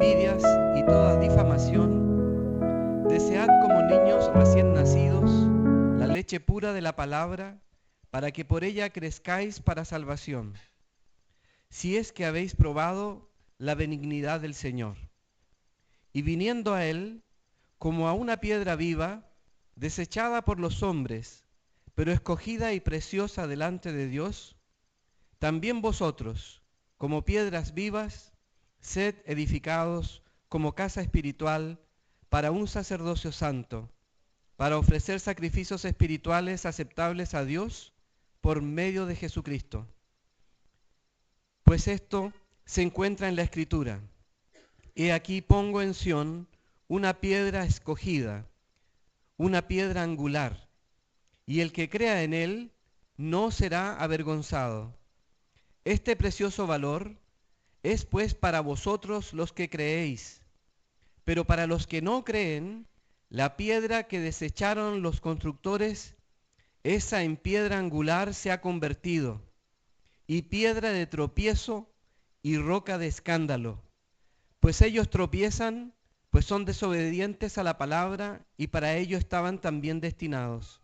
envidias y toda difamación, desead como niños recién nacidos la leche pura de la palabra, para que por ella crezcáis para salvación, si es que habéis probado la benignidad del Señor. Y viniendo a Él, como a una piedra viva, desechada por los hombres, pero escogida y preciosa delante de Dios, también vosotros, como piedras vivas, sed edificados como casa espiritual para un sacerdocio santo, para ofrecer sacrificios espirituales aceptables a Dios por medio de Jesucristo. Pues esto se encuentra en la Escritura. He aquí pongo en Sión una piedra escogida, una piedra angular, y el que crea en él no será avergonzado. Este precioso valor es pues para vosotros los que creéis, pero para los que no creen, la piedra que desecharon los constructores, esa en piedra angular se ha convertido, y piedra de tropiezo y roca de escándalo. Pues ellos tropiezan, pues son desobedientes a la palabra, y para ello estaban también destinados.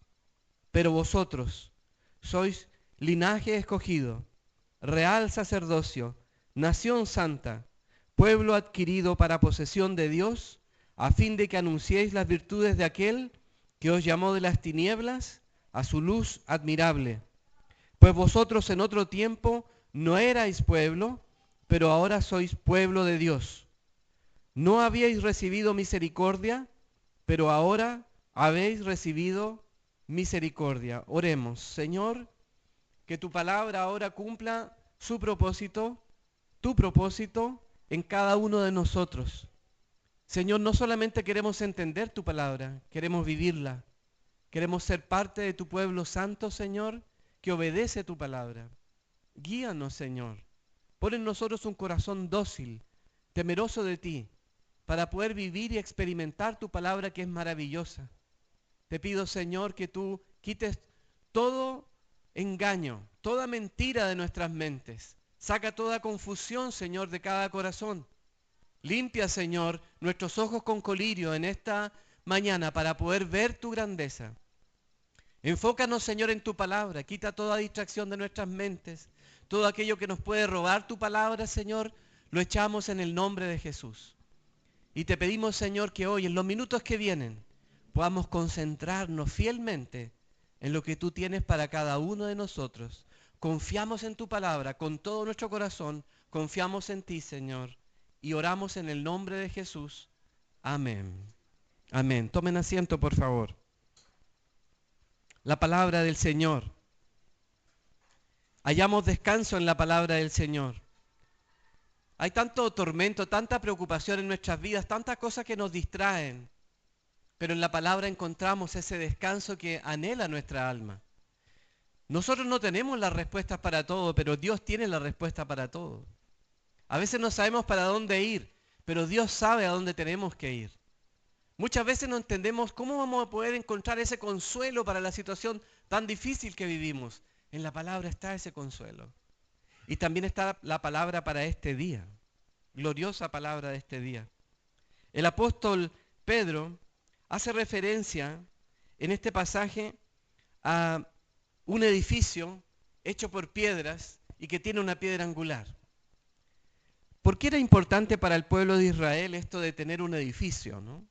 Pero vosotros sois linaje escogido, real sacerdocio, nación santa, pueblo adquirido para posesión de Dios, a fin de que anunciéis las virtudes de aquel que os llamó de las tinieblas a su luz admirable. Pues vosotros en otro tiempo no erais pueblo, pero ahora sois pueblo de Dios. No habíais recibido misericordia, pero ahora habéis recibido misericordia. Oremos. Señor, que tu palabra ahora cumpla su propósito, tu propósito en cada uno de nosotros. Señor, no solamente queremos entender tu palabra, queremos vivirla. Queremos ser parte de tu pueblo santo, Señor, que obedece tu palabra. Guíanos, Señor. Pon en nosotros un corazón dócil, temeroso de ti, para poder vivir y experimentar tu palabra que es maravillosa. Te pido, Señor, que tú quites todo engaño, toda mentira de nuestras mentes. Saca toda confusión, Señor, de cada corazón. Limpia, Señor, nuestros ojos con colirio en esta mañana para poder ver tu grandeza. Enfócanos, Señor, en tu palabra. Quita toda distracción de nuestras mentes. Todo aquello que nos puede robar tu palabra, Señor, lo echamos en el nombre de Jesús. Y te pedimos, Señor, que hoy, en los minutos que vienen, podamos concentrarnos fielmente en lo que tú tienes para cada uno de nosotros. Confiamos en tu palabra con todo nuestro corazón. Confiamos en ti, Señor. Y oramos en el nombre de Jesús. Amén. Amén. Tomen asiento, por favor. La palabra del Señor. Hallamos descanso en la palabra del Señor. Hay tanto tormento, tanta preocupación en nuestras vidas, tantas cosas que nos distraen. Pero en la palabra encontramos ese descanso que anhela nuestra alma. Nosotros no tenemos las respuestas para todo, pero Dios tiene la respuesta para todo. A veces no sabemos para dónde ir, pero Dios sabe a dónde tenemos que ir. Muchas veces no entendemos cómo vamos a poder encontrar ese consuelo para la situación tan difícil que vivimos. En la palabra está ese consuelo. Y también está la palabra para este día, gloriosa palabra de este día. El apóstol Pedro hace referencia en este pasaje a un edificio hecho por piedras y que tiene una piedra angular. ¿Por qué era importante para el pueblo de Israel esto de tener un edificio, no?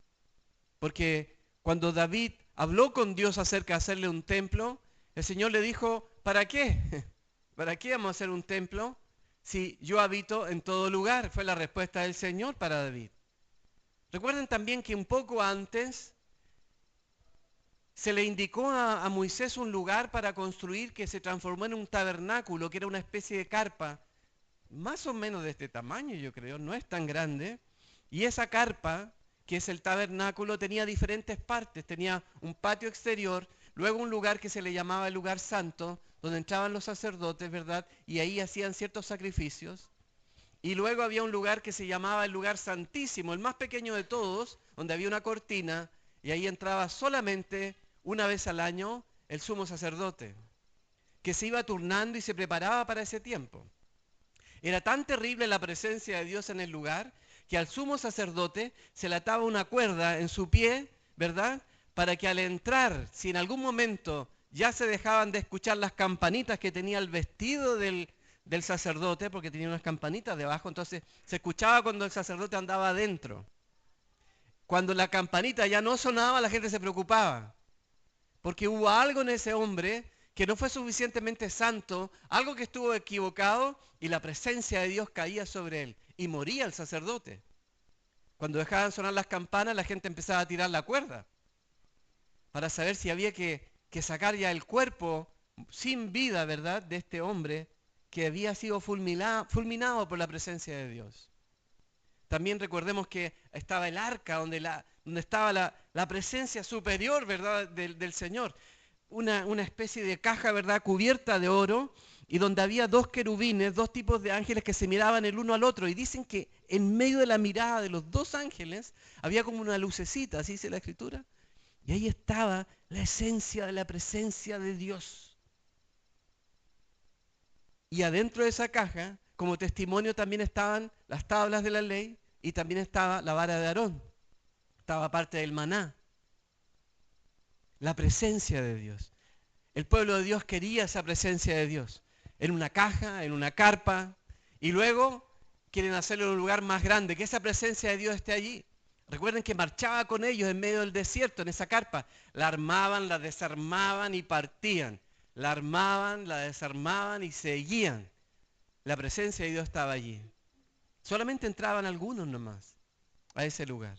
Porque cuando David habló con Dios acerca de hacerle un templo, el Señor le dijo, ¿para qué? ¿Para qué vamos a hacer un templo si yo habito en todo lugar? Fue la respuesta del Señor para David. Recuerden también que un poco antes se le indicó a Moisés un lugar para construir que se transformó en un tabernáculo, que era una especie de carpa, más o menos de este tamaño yo creo, no es tan grande, y esa carpa, que es el tabernáculo, tenía diferentes partes, tenía un patio exterior, luego un lugar que se le llamaba el lugar santo, donde entraban los sacerdotes, ¿verdad? Y ahí hacían ciertos sacrificios. Y luego había un lugar que se llamaba el lugar santísimo, el más pequeño de todos, donde había una cortina, y ahí entraba solamente una vez al año el sumo sacerdote, que se iba turnando y se preparaba para ese tiempo. Era tan terrible la presencia de Dios en el lugar que al sumo sacerdote se le ataba una cuerda en su pie, ¿verdad? Para que al entrar, si en algún momento ya se dejaban de escuchar las campanitas que tenía el vestido del sacerdote, porque tenía unas campanitas debajo, entonces se escuchaba cuando el sacerdote andaba adentro. Cuando la campanita ya no sonaba, la gente se preocupaba, porque hubo algo en ese hombre que no fue suficientemente santo, algo que estuvo equivocado, y la presencia de Dios caía sobre él, y moría el sacerdote. Cuando dejaban sonar las campanas, la gente empezaba a tirar la cuerda, para saber si había que sacar ya el cuerpo sin vida, ¿verdad?, de este hombre que había sido fulminado por la presencia de Dios. También recordemos que estaba el arca, donde estaba la presencia superior, ¿verdad?, del Señor. Una especie de caja, ¿verdad?, cubierta de oro, y donde había dos querubines, dos tipos de ángeles que se miraban el uno al otro. Y dicen que en medio de la mirada de los dos ángeles había como una lucecita, así dice la Escritura. Y ahí estaba la esencia de la presencia de Dios. Y adentro de esa caja, como testimonio, también estaban las tablas de la ley y también estaba la vara de Aarón. Estaba parte del maná. La presencia de Dios. El pueblo de Dios quería esa presencia de Dios. En una caja, en una carpa. Y luego quieren hacerlo en un lugar más grande, que esa presencia de Dios esté allí. Recuerden que marchaba con ellos en medio del desierto, en esa carpa. La armaban, la desarmaban y partían. La armaban, la desarmaban y seguían. La presencia de Dios estaba allí. Solamente entraban algunos nomás a ese lugar.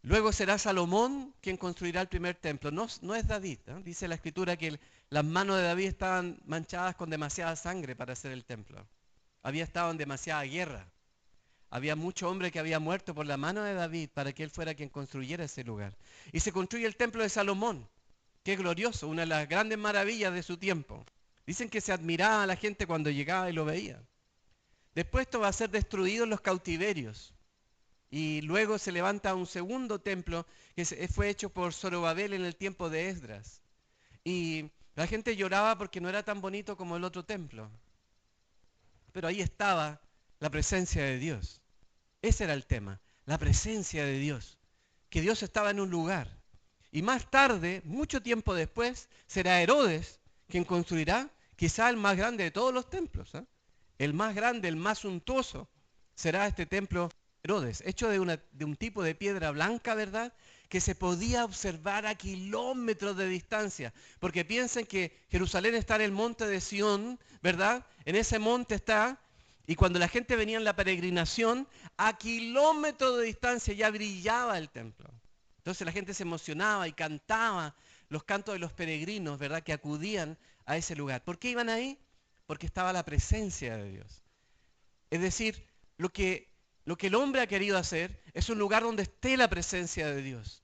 Luego será Salomón quien construirá el primer templo. No es David, ¿eh? Dice la Escritura que las manos de David estaban manchadas con demasiada sangre para hacer el templo. Había estado en demasiada guerra. Había mucho hombre que había muerto por la mano de David para que él fuera quien construyera ese lugar. Y se construye el templo de Salomón, que es glorioso, una de las grandes maravillas de su tiempo. Dicen que se admiraba a la gente cuando llegaba y lo veía. Después esto va a ser destruido en los cautiverios. Y luego se levanta un segundo templo que fue hecho por Zorobabel en el tiempo de Esdras. Y la gente lloraba porque no era tan bonito como el otro templo. Pero ahí estaba la presencia de Dios. Ese era el tema, la presencia de Dios. Que Dios estaba en un lugar. Y más tarde, mucho tiempo después, será Herodes quien construirá quizá el más grande de todos los templos. El más grande, el más suntuoso, será este templo Herodes, hecho de un tipo de piedra blanca, ¿verdad?, que se podía observar a kilómetros de distancia. Porque piensen que Jerusalén está en el monte de Sión, ¿verdad? En ese monte está, y cuando la gente venía en la peregrinación, a kilómetros de distancia ya brillaba el templo. Entonces la gente se emocionaba y cantaba los cantos de los peregrinos, ¿verdad?, que acudían a ese lugar. ¿Por qué iban ahí? Porque estaba la presencia de Dios. Es decir, lo que el hombre ha querido hacer es un lugar donde esté la presencia de Dios.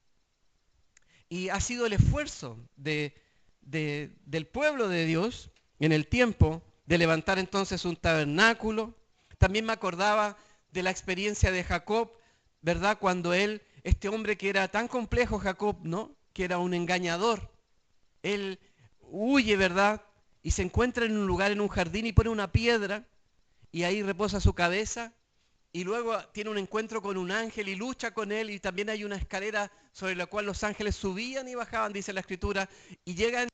Y ha sido el esfuerzo del pueblo de Dios en el tiempo de levantar entonces un tabernáculo. También me acordaba de la experiencia de Jacob, ¿verdad? Cuando este hombre que era tan complejo, Jacob, ¿no?, que era un engañador, él huye, ¿verdad?, y se encuentra en un lugar, en un jardín, y pone una piedra, y ahí reposa su cabeza. Y luego tiene un encuentro con un ángel y lucha con él, y también hay una escalera sobre la cual los ángeles subían y bajaban, dice la Escritura, y llegan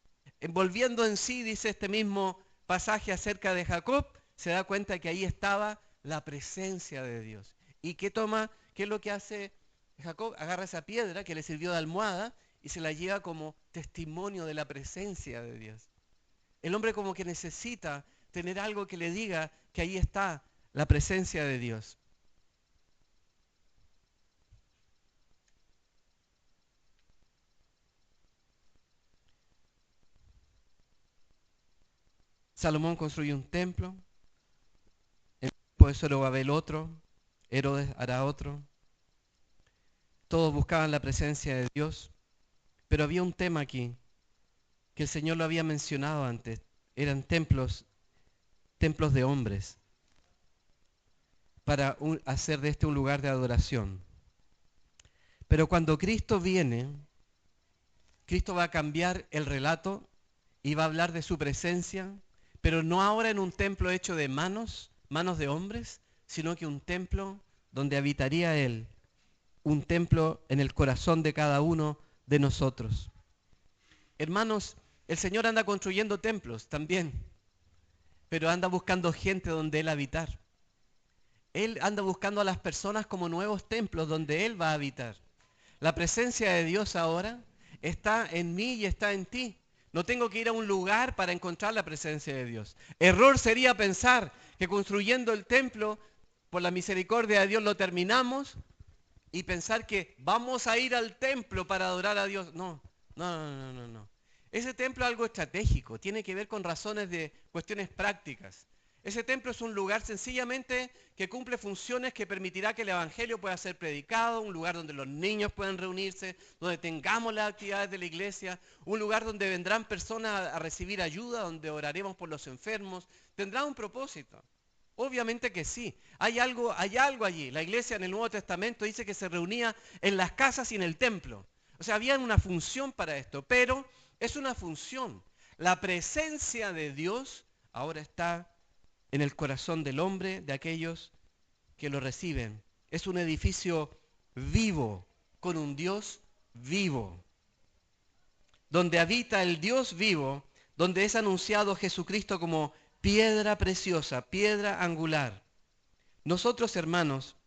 volviendo en sí, dice este mismo pasaje acerca de Jacob, se da cuenta que ahí estaba la presencia de Dios. ¿Y qué es lo que hace Jacob? Agarra esa piedra que le sirvió de almohada y se la lleva como testimonio de la presencia de Dios. El hombre como que necesita tener algo que le diga que ahí está la presencia de Dios. Salomón construyó un templo, en el tiempo de Zorobabel otro, Herodes hará otro. Todos buscaban la presencia de Dios, pero había un tema aquí, que el Señor lo había mencionado antes, eran templos de hombres, para hacer de este un lugar de adoración. Pero cuando Cristo viene, Cristo va a cambiar el relato y va a hablar de su presencia, pero no ahora en un templo hecho de manos de hombres, sino que un templo donde habitaría Él, un templo en el corazón de cada uno de nosotros. Hermanos, el Señor anda construyendo templos también, pero anda buscando gente donde Él habitar. Él anda buscando a las personas como nuevos templos donde Él va a habitar. La presencia de Dios ahora está en mí y está en ti. No tengo que ir a un lugar para encontrar la presencia de Dios. Error sería pensar que construyendo el templo, por la misericordia de Dios lo terminamos y pensar que vamos a ir al templo para adorar a Dios. No, no. Ese templo es algo estratégico, tiene que ver con razones de cuestiones prácticas. Ese templo es un lugar sencillamente que cumple funciones que permitirá que el Evangelio pueda ser predicado, un lugar donde los niños puedan reunirse, donde tengamos las actividades de la iglesia, un lugar donde vendrán personas a recibir ayuda, donde oraremos por los enfermos. Tendrá un propósito. Obviamente que sí. Hay algo allí. La iglesia en el Nuevo Testamento dice que se reunía en las casas y en el templo. O sea, había una función para esto, pero es una función. La presencia de Dios ahora está en el corazón del hombre, de aquellos que lo reciben. Es un edificio vivo, con un Dios vivo, donde habita el Dios vivo, donde es anunciado Jesucristo como piedra preciosa, piedra angular. Nosotros, hermanos,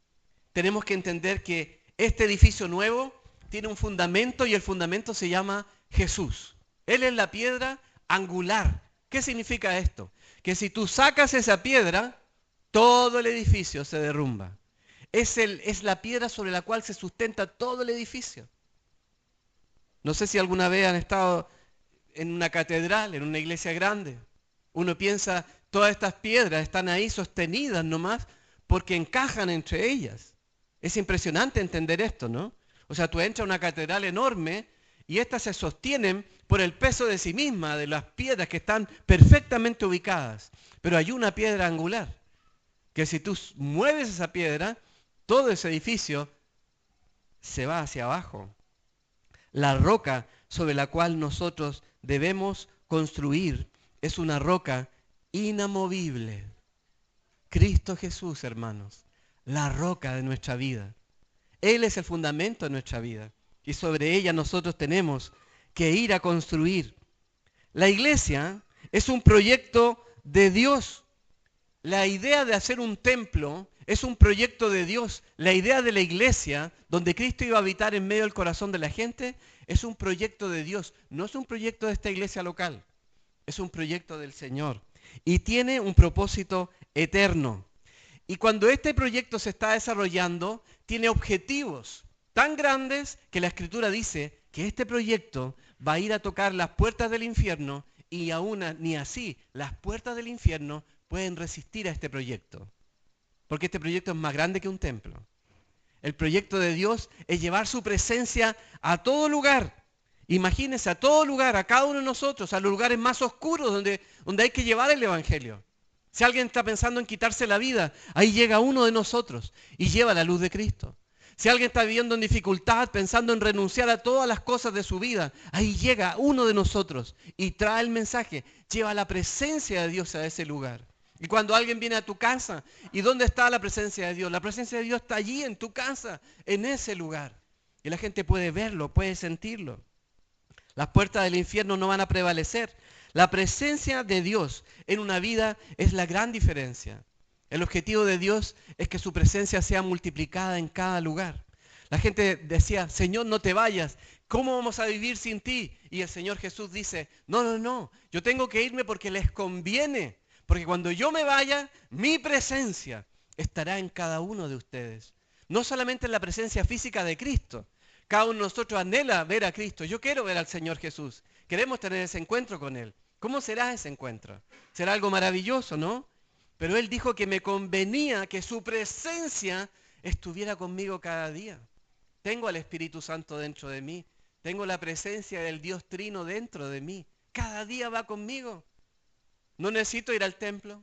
tenemos que entender que este edificio nuevo tiene un fundamento y el fundamento se llama Jesús. Él es la piedra angular. ¿Qué significa esto? Que si tú sacas esa piedra, todo el edificio se derrumba. Es la piedra sobre la cual se sustenta todo el edificio. No sé si alguna vez han estado en una catedral, en una iglesia grande. Uno piensa, todas estas piedras están ahí sostenidas nomás porque encajan entre ellas. Es impresionante entender esto, ¿no? O sea, tú entras a una catedral enorme y estas se sostienen por el peso de sí misma, de las piedras que están perfectamente ubicadas. Pero hay una piedra angular, que si tú mueves esa piedra, todo ese edificio se va hacia abajo. La roca sobre la cual nosotros debemos construir es una roca inamovible. Cristo Jesús, hermanos, la roca de nuestra vida. Él es el fundamento de nuestra vida y sobre ella nosotros tenemos que ir a construir. La iglesia es un proyecto de Dios. La idea de hacer un templo es un proyecto de Dios. La idea de la iglesia, donde Cristo iba a habitar en medio del corazón de la gente, es un proyecto de Dios. No es un proyecto de esta iglesia local. Es un proyecto del Señor. Y tiene un propósito eterno. Y cuando este proyecto se está desarrollando, tiene objetivos tan grandes que la Escritura dice que este proyecto va a ir a tocar las puertas del infierno y aún ni así las puertas del infierno pueden resistir a este proyecto. Porque este proyecto es más grande que un templo. El proyecto de Dios es llevar su presencia a todo lugar. Imagínense, a todo lugar, a cada uno de nosotros, a los lugares más oscuros donde hay que llevar el Evangelio. Si alguien está pensando en quitarse la vida, ahí llega uno de nosotros y lleva la luz de Cristo. Si alguien está viviendo en dificultad, pensando en renunciar a todas las cosas de su vida, ahí llega uno de nosotros y trae el mensaje, lleva la presencia de Dios a ese lugar. Y cuando alguien viene a tu casa, ¿y dónde está la presencia de Dios? La presencia de Dios está allí en tu casa, en ese lugar. Y la gente puede verlo, puede sentirlo. Las puertas del infierno no van a prevalecer. La presencia de Dios en una vida es la gran diferencia. El objetivo de Dios es que su presencia sea multiplicada en cada lugar. La gente decía, Señor, no te vayas. ¿Cómo vamos a vivir sin ti? Y el Señor Jesús dice, no. Yo tengo que irme porque les conviene. Porque cuando yo me vaya, mi presencia estará en cada uno de ustedes. No solamente en la presencia física de Cristo. Cada uno de nosotros anhela ver a Cristo. Yo quiero ver al Señor Jesús. Queremos tener ese encuentro con Él. ¿Cómo será ese encuentro? Será algo maravilloso, ¿no? Pero Él dijo que me convenía que su presencia estuviera conmigo cada día. Tengo al Espíritu Santo dentro de mí. Tengo la presencia del Dios Trino dentro de mí. Cada día va conmigo. No necesito ir al templo.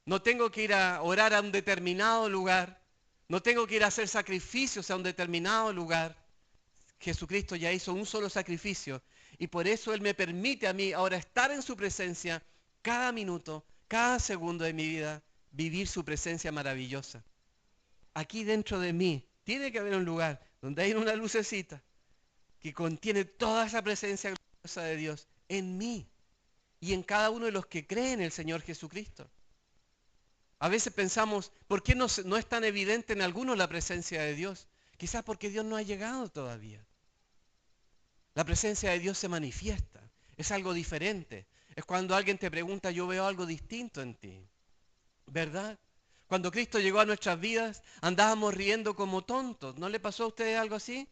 No tengo que ir a orar a un determinado lugar. No tengo que ir a hacer sacrificios a un determinado lugar. Jesucristo ya hizo un solo sacrificio y por eso Él me permite a mí ahora estar en su presencia cada minuto, cada segundo de mi vida, vivir su presencia maravillosa. aquí dentro de mí, tiene que haber un lugar donde hay una lucecita que contiene toda esa presencia gloriosa de Dios en mí y en cada uno de los que creen en el Señor Jesucristo. A veces pensamos, ¿por qué no es tan evidente en algunos la presencia de Dios? Quizás porque Dios no ha llegado todavía. La presencia de Dios se manifiesta, es algo diferente. Es cuando alguien te pregunta, yo veo algo distinto en ti, ¿verdad? Cuando Cristo llegó a nuestras vidas, andábamos riendo como tontos. ¿No le pasó a ustedes algo así?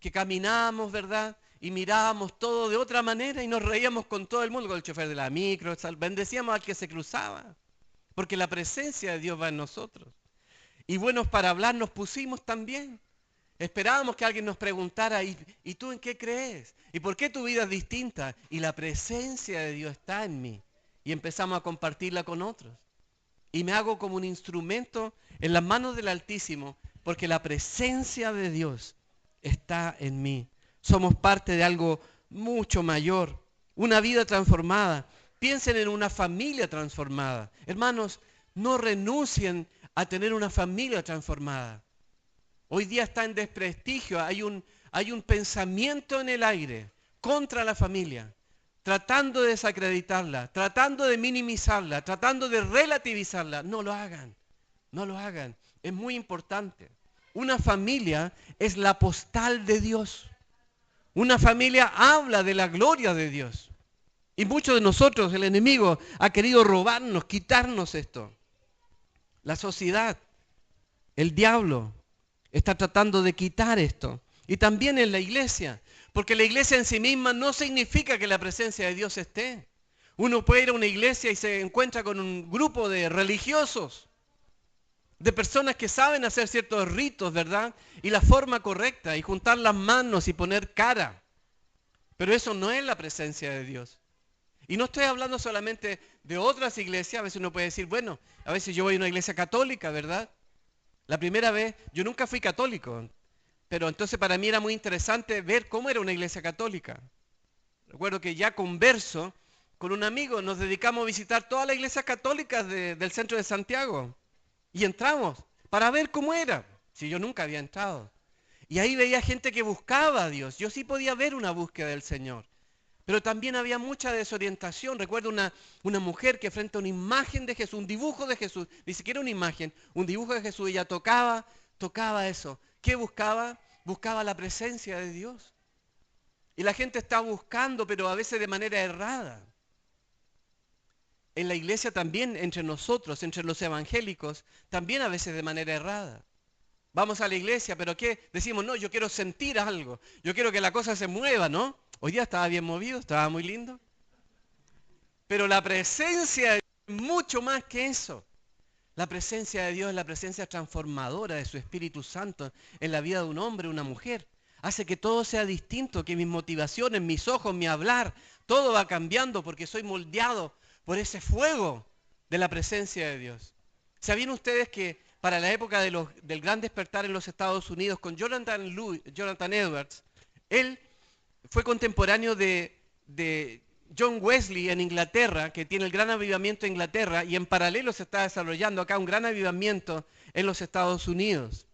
Que caminábamos, ¿verdad? Y mirábamos todo de otra manera y nos reíamos con todo el mundo, con el chofer de la micro, bendecíamos al que se cruzaba, porque la presencia de Dios va en nosotros. Y buenos para hablar nos pusimos también. Esperábamos que alguien nos preguntara, ¿y tú en qué crees? ¿Y por qué tu vida es distinta? Y la presencia de Dios está en mí. Y empezamos a compartirla con otros. Y me hago como un instrumento en las manos del Altísimo, porque la presencia de Dios está en mí. Somos parte de algo mucho mayor, una vida transformada. Piensen en una familia transformada. Hermanos, no renuncien a tener una familia transformada. Hoy día está en desprestigio, hay un pensamiento en el aire contra la familia, tratando de desacreditarla, tratando de minimizarla, tratando de relativizarla. No lo hagan, no lo hagan. Es muy importante. Una familia es la postal de Dios. Una familia habla de la gloria de Dios. Y muchos de nosotros, el enemigo, ha querido robarnos, quitarnos esto. La sociedad, el diablo, está tratando de quitar esto. Y también en la iglesia. Porque la iglesia en sí misma no significa que la presencia de Dios esté. Uno puede ir a una iglesia y se encuentra con un grupo de religiosos, de personas que saben hacer ciertos ritos, ¿verdad? Y la forma correcta, y juntar las manos y poner cara. Pero eso no es la presencia de Dios. Y no estoy hablando solamente de otras iglesias. A veces uno puede decir, bueno, a veces yo voy a una iglesia católica, ¿verdad? La primera vez, yo nunca fui católico, pero entonces para mí era muy interesante ver cómo era una iglesia católica. Recuerdo que ya converso con un amigo, nos dedicamos a visitar todas las iglesias católicas del centro de Santiago. Y entramos para ver cómo era, si yo nunca había entrado. Y ahí veía gente que buscaba a Dios. Yo sí podía ver una búsqueda del Señor. Pero también había mucha desorientación. Recuerdo una mujer que frente a una imagen de Jesús, un dibujo de Jesús, ni siquiera una imagen, un dibujo de Jesús, ella tocaba eso. ¿Qué buscaba? Buscaba la presencia de Dios. Y la gente está buscando, pero a veces de manera errada. En la iglesia también, entre nosotros, entre los evangélicos, también a veces de manera errada. Vamos a la iglesia, pero ¿qué? Decimos, no, yo quiero sentir algo. Yo quiero que la cosa se mueva, ¿no? Hoy día estaba bien movido, estaba muy lindo. Pero la presencia de Dios es mucho más que eso. La presencia de Dios es la presencia transformadora de su Espíritu Santo en la vida de un hombre, una mujer. Hace que todo sea distinto, que mis motivaciones, mis ojos, mi hablar, todo va cambiando porque soy moldeado por ese fuego de la presencia de Dios. ¿Sabían ustedes que para la época del gran despertar en los Estados Unidos con Jonathan Edwards, él fue contemporáneo de John Wesley en Inglaterra, que tiene el gran avivamiento en Inglaterra, y en paralelo se está desarrollando acá un gran avivamiento en los Estados Unidos.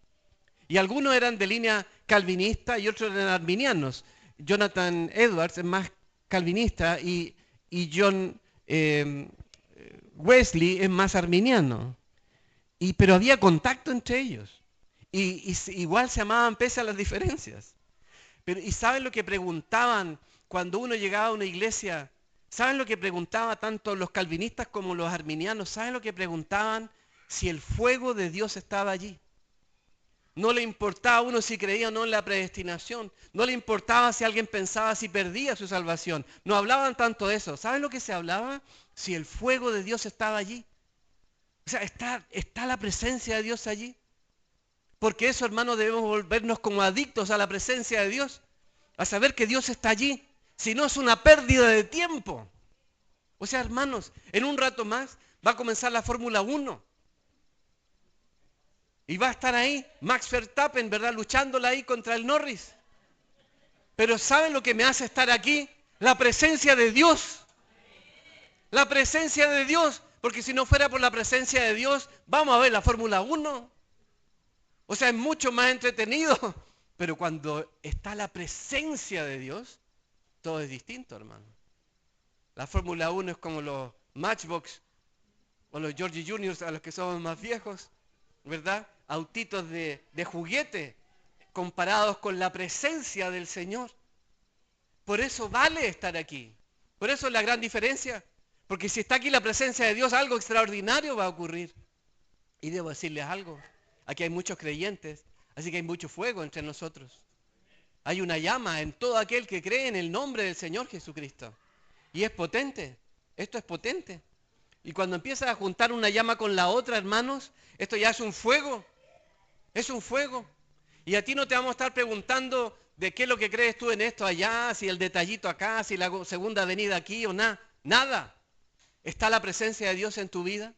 Y algunos eran de línea calvinista y otros eran arminianos. Jonathan Edwards es más calvinista y John Wesley es más arminiano. Pero había contacto entre ellos. Y igual se amaban pese a las diferencias. ¿Y saben lo que preguntaban cuando uno llegaba a una iglesia? ¿Saben lo que preguntaban tanto los calvinistas como los arminianos? ¿Saben lo que preguntaban? Si el fuego de Dios estaba allí. No le importaba a uno si creía o no en la predestinación. No le importaba si alguien pensaba si perdía su salvación. No hablaban tanto de eso. ¿Saben lo que se hablaba? Si el fuego de Dios estaba allí. O sea, está la presencia de Dios allí. Porque eso, hermanos, debemos volvernos como adictos a la presencia de Dios. A saber que Dios está allí. Si no, es una pérdida de tiempo. O sea, hermanos, en un rato más va a comenzar la Fórmula 1. Y va a estar ahí Max Verstappen, ¿verdad? Luchándola ahí contra el Norris. Pero ¿saben lo que me hace estar aquí? La presencia de Dios. La presencia de Dios. Porque si no fuera por la presencia de Dios, vamos a ver la Fórmula 1. O sea, es mucho más entretenido. Pero cuando está la presencia de Dios, todo es distinto, hermano. La Fórmula 1 es como los Matchbox o los Georgie Juniors a los que somos más viejos, ¿verdad? Autitos de juguete comparados con la presencia del Señor. Por eso vale estar aquí. Por eso es la gran diferencia. Porque si está aquí la presencia de Dios, algo extraordinario va a ocurrir. Y debo decirles algo. Aquí hay muchos creyentes, así que hay mucho fuego entre nosotros. Hay una llama en todo aquel que cree en el nombre del Señor Jesucristo. Y es potente. Esto es potente. Y cuando empiezas a juntar una llama con la otra, hermanos, esto ya es un fuego. Es un fuego. Y a ti no te vamos a estar preguntando de qué es lo que crees tú en esto allá, si el detallito acá, si la segunda avenida aquí o nada. Nada. ¿Está la presencia de Dios en tu vida?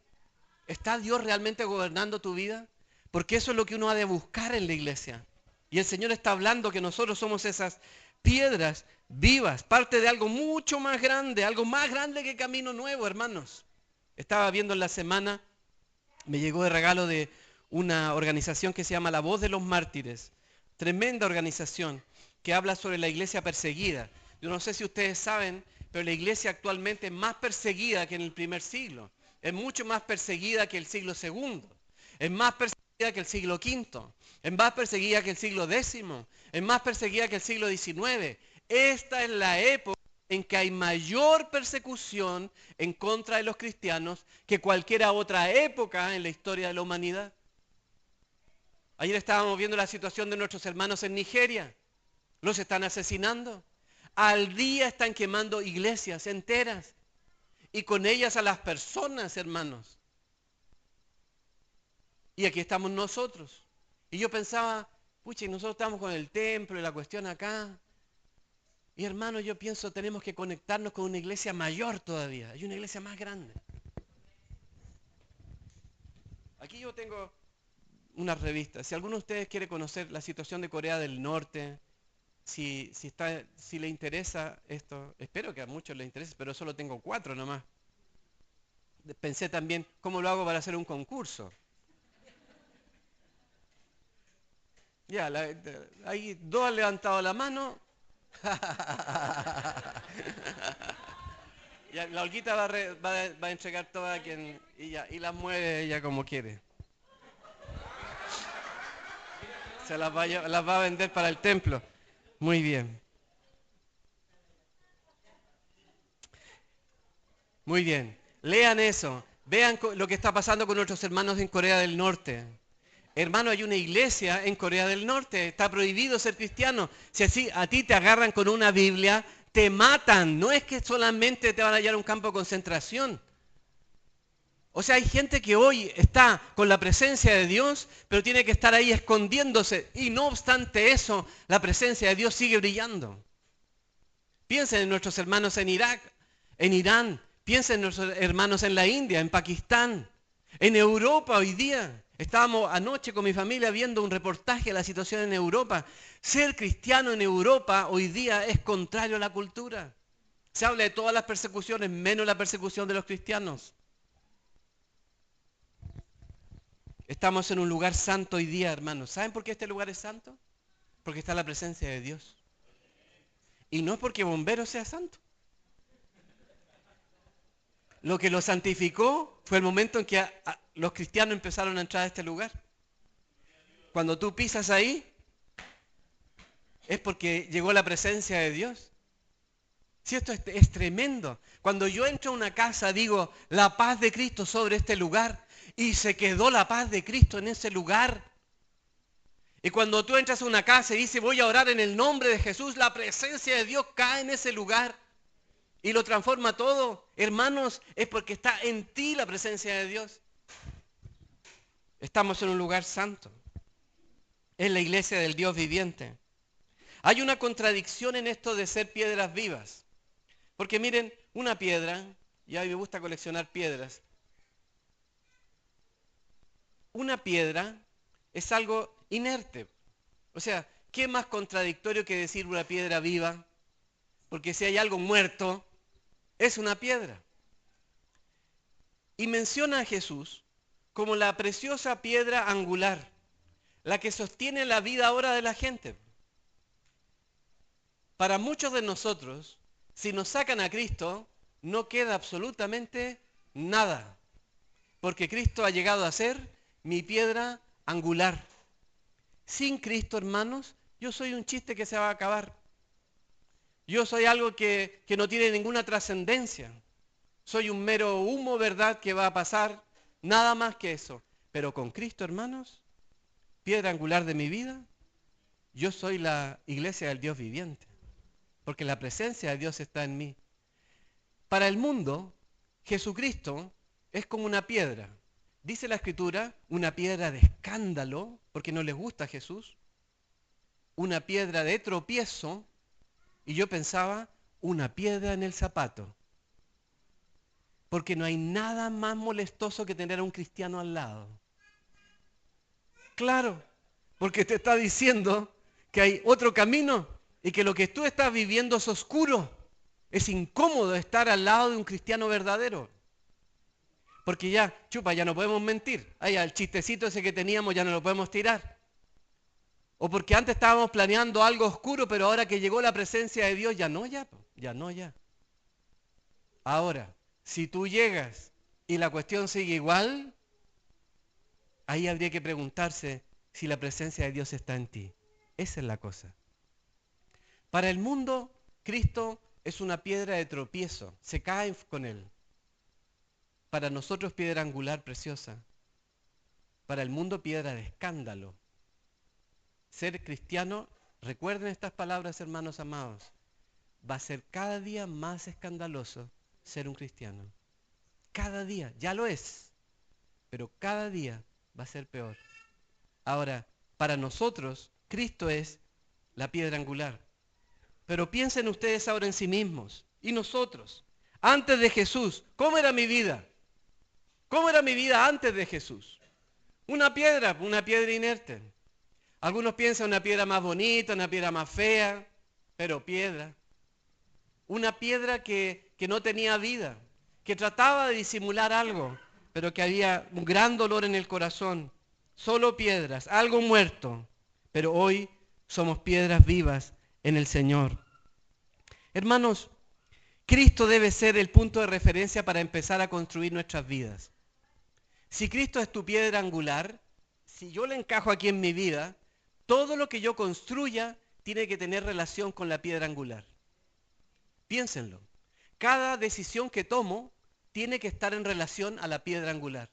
¿Está Dios realmente gobernando tu vida? Porque eso es lo que uno ha de buscar en la iglesia. Y el Señor está hablando que nosotros somos esas piedras vivas, parte de algo mucho más grande, algo más grande que Camino Nuevo, hermanos. Estaba viendo en la semana, me llegó de regalo de una organización que se llama La Voz de los Mártires. Tremenda organización que habla sobre la iglesia perseguida. Yo no sé si ustedes saben, pero la iglesia actualmente es más perseguida que en el primer siglo. Es mucho más perseguida que el siglo segundo. Es más perseguida que el siglo V. Es más perseguida que el siglo X. Es más perseguida que el siglo XIX. Esta es la época en que hay mayor persecución en contra de los cristianos que cualquier otra época en la historia de la humanidad. Ayer estábamos viendo la situación de nuestros hermanos en Nigeria. Los están asesinando. Al día están quemando iglesias enteras. Y con ellas a las personas, hermanos. Y aquí estamos nosotros. Y yo pensaba, pucha, y nosotros estamos con el templo y la cuestión acá. Y hermanos, yo pienso, tenemos que conectarnos con una iglesia mayor todavía. Hay una iglesia más grande. Aquí yo tengo una revista. Si alguno de ustedes quiere conocer la situación de Corea del Norte, si le interesa esto, espero que a muchos les interese, pero solo tengo 4 nomás. Pensé también, ¿cómo lo hago para hacer un concurso? Ya, hay 2 han levantado la mano. Ya, la Olguita va a entregar toda a quien y las mueve ella como quiere. Se las va a vender para el templo. Muy bien. Muy bien. Lean eso. Vean lo que está pasando con nuestros hermanos en Corea del Norte. Hermano, hay una iglesia en Corea del Norte. Está prohibido ser cristiano. Si así a ti te agarran con una Biblia, te matan. No es que solamente te van a llevar a un campo de concentración. O sea, hay gente que hoy está con la presencia de Dios, pero tiene que estar ahí escondiéndose. Y no obstante eso, la presencia de Dios sigue brillando. Piensen en nuestros hermanos en Irak, en Irán. Piensen en nuestros hermanos en la India, en Pakistán, en Europa hoy día. Estábamos anoche con mi familia viendo un reportaje de la situación en Europa. Ser cristiano en Europa hoy día es contrario a la cultura. Se habla de todas las persecuciones, menos la persecución de los cristianos. Estamos en un lugar santo hoy día, hermanos. ¿Saben por qué este lugar es santo? Porque está la presencia de Dios. Y no es porque Bombero sea santo. Lo que lo santificó fue el momento en que los cristianos empezaron a entrar a este lugar. Cuando tú pisas ahí, es porque llegó la presencia de Dios. Si esto es tremendo. Cuando yo entro a una casa, digo, la paz de Cristo sobre este lugar. Y se quedó la paz de Cristo en ese lugar. Y cuando tú entras a una casa y dices, voy a orar en el nombre de Jesús, la presencia de Dios cae en ese lugar. Y lo transforma todo. Hermanos, es porque está en ti la presencia de Dios. Estamos en un lugar santo. Es la iglesia del Dios viviente. Hay una contradicción en esto de ser piedras vivas. Porque miren, una piedra, y a mí me gusta coleccionar piedras. Una piedra es algo inerte. O sea, ¿qué más contradictorio que decir una piedra viva? Porque si hay algo muerto, es una piedra. Y menciona a Jesús como la preciosa piedra angular, la que sostiene la vida ahora de la gente. Para muchos de nosotros, si nos sacan a Cristo, no queda absolutamente nada, porque Cristo ha llegado a ser mi piedra angular. Sin Cristo, hermanos, yo soy un chiste que se va a acabar. Yo soy algo que no tiene ninguna trascendencia. Soy un mero humo, ¿verdad?, que va a pasar, nada más que eso. Pero con Cristo, hermanos, piedra angular de mi vida, yo soy la iglesia del Dios viviente, porque la presencia de Dios está en mí. Para el mundo, Jesucristo es como una piedra. Dice la Escritura, una piedra de escándalo, porque no les gusta Jesús, una piedra de tropiezo, y yo pensaba, una piedra en el zapato. Porque no hay nada más molestoso que tener a un cristiano al lado. Claro, porque te está diciendo que hay otro camino y que lo que tú estás viviendo es oscuro. Es incómodo estar al lado de un cristiano verdadero. Porque ya, chupa, ya no podemos mentir. Ay, el chistecito ese que teníamos ya no lo podemos tirar. O porque antes estábamos planeando algo oscuro, pero ahora que llegó la presencia de Dios, ya no. Ahora, si tú llegas y la cuestión sigue igual, ahí habría que preguntarse si la presencia de Dios está en ti. Esa es la cosa. Para el mundo, Cristo es una piedra de tropiezo. Se caen con Él. Para nosotros, piedra angular preciosa. Para el mundo, piedra de escándalo. Ser cristiano, recuerden estas palabras, hermanos amados, va a ser cada día más escandaloso ser un cristiano. Cada día, ya lo es, pero cada día va a ser peor. Ahora, para nosotros, Cristo es la piedra angular. Pero piensen ustedes ahora en sí mismos. ¿Y nosotros? Antes de Jesús, ¿cómo era mi vida? ¿Cómo era mi vida antes de Jesús? Una piedra inerte. Algunos piensan una piedra más bonita, una piedra más fea, pero piedra. Una piedra que no tenía vida, que trataba de disimular algo, pero que había un gran dolor en el corazón. Solo piedras, algo muerto. Pero hoy somos piedras vivas en el Señor. Hermanos, Cristo debe ser el punto de referencia para empezar a construir nuestras vidas. Si Cristo es tu piedra angular, si yo le encajo aquí en mi vida, todo lo que yo construya tiene que tener relación con la piedra angular. Piénsenlo. Cada decisión que tomo tiene que estar en relación a la piedra angular.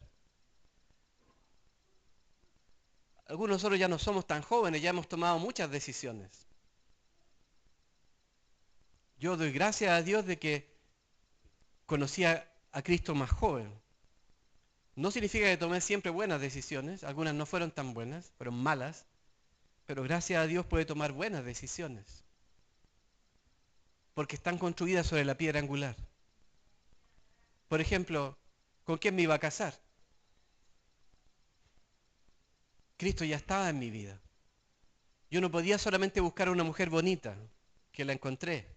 Algunos de nosotros ya no somos tan jóvenes, ya hemos tomado muchas decisiones. Yo doy gracias a Dios de que conocí a Cristo más joven. No significa que tomé siempre buenas decisiones, algunas no fueron tan buenas, fueron malas, pero gracias a Dios puede tomar buenas decisiones, porque están construidas sobre la piedra angular. Por ejemplo, ¿con quién me iba a casar? Cristo ya estaba en mi vida. Yo no podía solamente buscar a una mujer bonita, que la encontré.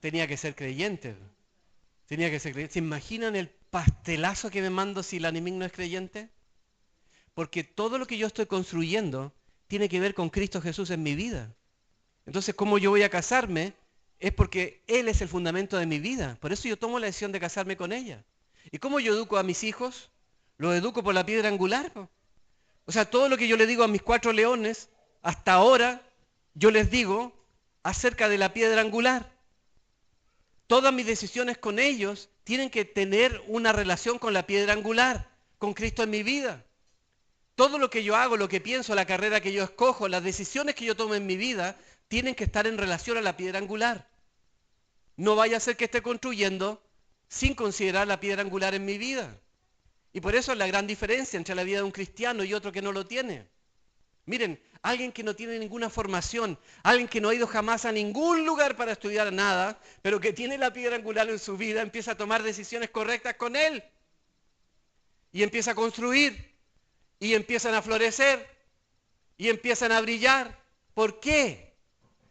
Tenía que ser creyente. ¿Se imaginan el pastelazo que me mando si la Nimín no es creyente? Porque todo lo que yo estoy construyendo tiene que ver con Cristo Jesús en mi vida. Entonces, ¿cómo yo voy a casarme? Es porque Él es el fundamento de mi vida. Por eso yo tomo la decisión de casarme con ella. ¿Y cómo yo educo a mis hijos? Los educo por la piedra angular. O sea, todo lo que yo le digo a mis 4 leones, hasta ahora, yo les digo acerca de la piedra angular. Todas mis decisiones con ellos tienen que tener una relación con la piedra angular, con Cristo en mi vida. Todo lo que yo hago, lo que pienso, la carrera que yo escojo, las decisiones que yo tomo en mi vida, tienen que estar en relación a la piedra angular. No vaya a ser que esté construyendo sin considerar la piedra angular en mi vida. Y por eso es la gran diferencia entre la vida de un cristiano y otro que no lo tiene. Miren, alguien que no tiene ninguna formación, alguien que no ha ido jamás a ningún lugar para estudiar nada, pero que tiene la piedra angular en su vida, empieza a tomar decisiones correctas con él. Y empieza a construir. Y empiezan a florecer. Y empiezan a brillar. ¿Por qué?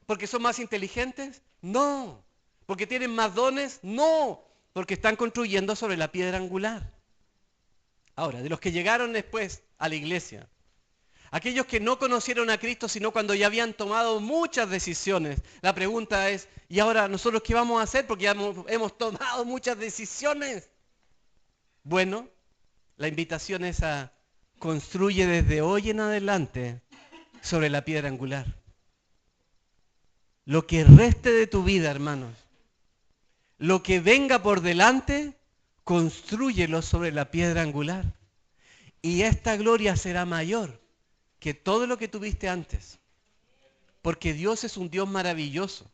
¿Porque son más inteligentes? No. ¿Porque tienen más dones? No. Porque están construyendo sobre la piedra angular. Ahora, de los que llegaron después a la iglesia, Aquellos que no conocieron a Cristo, sino cuando ya habían tomado muchas decisiones. La pregunta es, ¿y ahora nosotros qué vamos a hacer? Porque ya hemos tomado muchas decisiones. Bueno, la invitación es a construye desde hoy en adelante sobre la piedra angular. Lo que reste de tu vida, hermanos, lo que venga por delante, constrúyelo sobre la piedra angular. Y esta gloria será mayor que todo lo que tuviste antes. Porque Dios es un Dios maravilloso.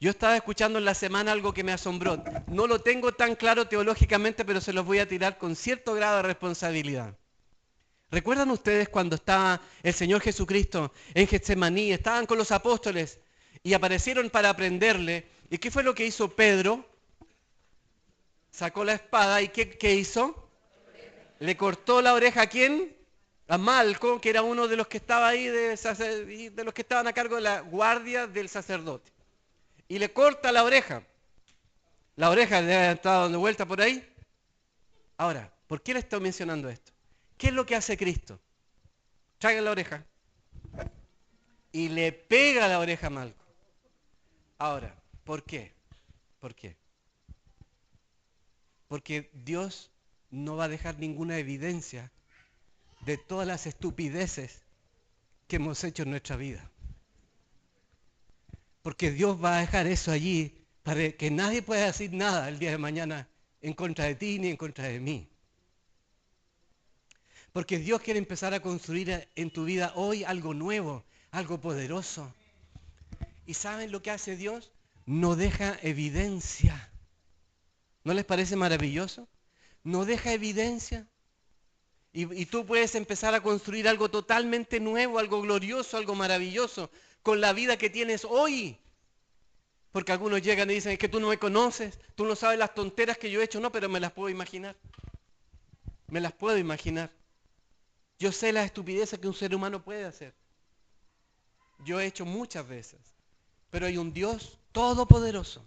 Yo estaba escuchando en la semana algo que me asombró. No lo tengo tan claro teológicamente, pero se los voy a tirar con cierto grado de responsabilidad. ¿Recuerdan ustedes cuando estaba el Señor Jesucristo en Getsemaní? Estaban con los apóstoles y aparecieron para prenderle. ¿Y qué fue lo que hizo Pedro? Sacó la espada y ¿qué hizo? Le cortó la oreja ¿a quién? A Malco, que era uno de los que estaba ahí, de los que estaban a cargo de la guardia del sacerdote. Y le corta la oreja. La oreja debe haber estado dando vuelta por ahí. Ahora, ¿por qué le estoy mencionando esto? ¿Qué es lo que hace Cristo? Traigan la oreja. Y le pega la oreja a Malco. Ahora, ¿por qué? ¿Por qué? Porque Dios no va a dejar ninguna evidencia de todas las estupideces que hemos hecho en nuestra vida. Porque Dios va a dejar eso allí para que nadie pueda decir nada el día de mañana en contra de ti ni en contra de mí. Porque Dios quiere empezar a construir en tu vida hoy algo nuevo, algo poderoso. ¿Y saben lo que hace Dios? No deja evidencia. ¿No les parece maravilloso? No deja evidencia. Y tú puedes empezar a construir algo totalmente nuevo, algo glorioso, algo maravilloso, con la vida que tienes hoy. Porque algunos llegan y dicen, es que tú no me conoces, tú no sabes las tonteras que yo he hecho. No, pero me las puedo imaginar. Me las puedo imaginar. Yo sé las estupideces que un ser humano puede hacer. Yo he hecho muchas veces. Pero hay un Dios todopoderoso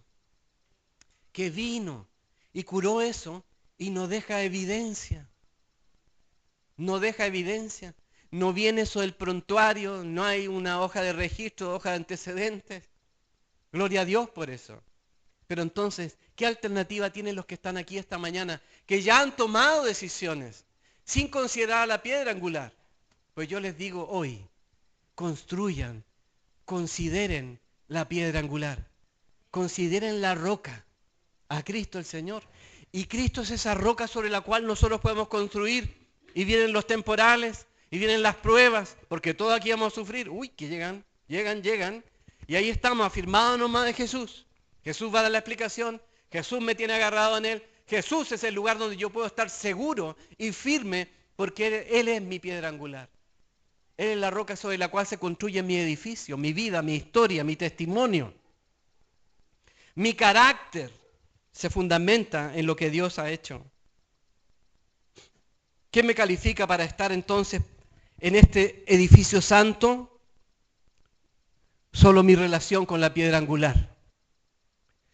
que vino y curó eso y no deja evidencia. No deja evidencia. No viene eso del prontuario, no hay una hoja de registro, hoja de antecedentes. Gloria a Dios por eso. Pero entonces, ¿qué alternativa tienen los que están aquí esta mañana, que ya han tomado decisiones sin considerar la piedra angular? Pues yo les digo hoy, construyan, consideren la piedra angular, consideren la roca, a Cristo el Señor. Y Cristo es esa roca sobre la cual nosotros podemos construir. Y vienen los temporales, y vienen las pruebas, porque todos aquí vamos a sufrir. Uy, que llegan. Y ahí estamos, afirmados nomás de Jesús. Jesús va a dar la explicación. Jesús me tiene agarrado en Él. Jesús es el lugar donde yo puedo estar seguro y firme, porque Él es mi piedra angular. Él es la roca sobre la cual se construye mi edificio, mi vida, mi historia, mi testimonio. Mi carácter se fundamenta en lo que Dios ha hecho. ¿Qué me califica para estar entonces en este edificio santo? Solo mi relación con la piedra angular.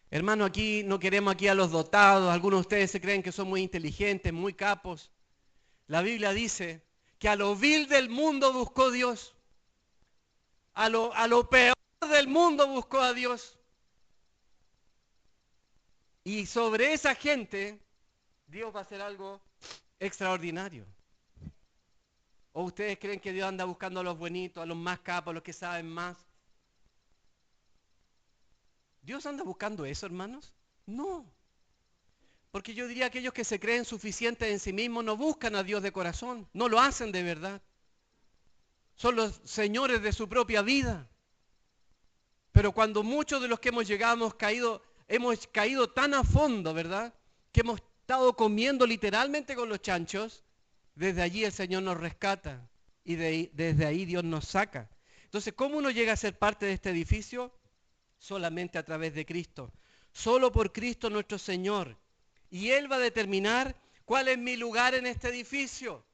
Hermano, aquí no queremos aquí a los dotados. Algunos de ustedes se creen que son muy inteligentes, muy capos. La Biblia dice que a lo vil del mundo buscó Dios. A lo peor del mundo buscó a Dios. Y sobre esa gente, Dios va a hacer algo extraordinario. ¿O ustedes creen que Dios anda buscando a los buenitos, a los más capos, a los que saben más? ¿Dios anda buscando eso, hermanos? No. Porque yo diría que aquellos que se creen suficientes en sí mismos no buscan a Dios de corazón, no lo hacen de verdad. Son los señores de su propia vida. Pero cuando muchos de los que hemos llegado hemos caído tan a fondo, ¿verdad? Que hemos estado comiendo literalmente con los chanchos, desde allí el Señor nos rescata y desde ahí Dios nos saca. Entonces, ¿cómo uno llega a ser parte de este edificio? Solamente a través de Cristo. Solo por Cristo nuestro Señor. Y Él va a determinar cuál es mi lugar en este edificio.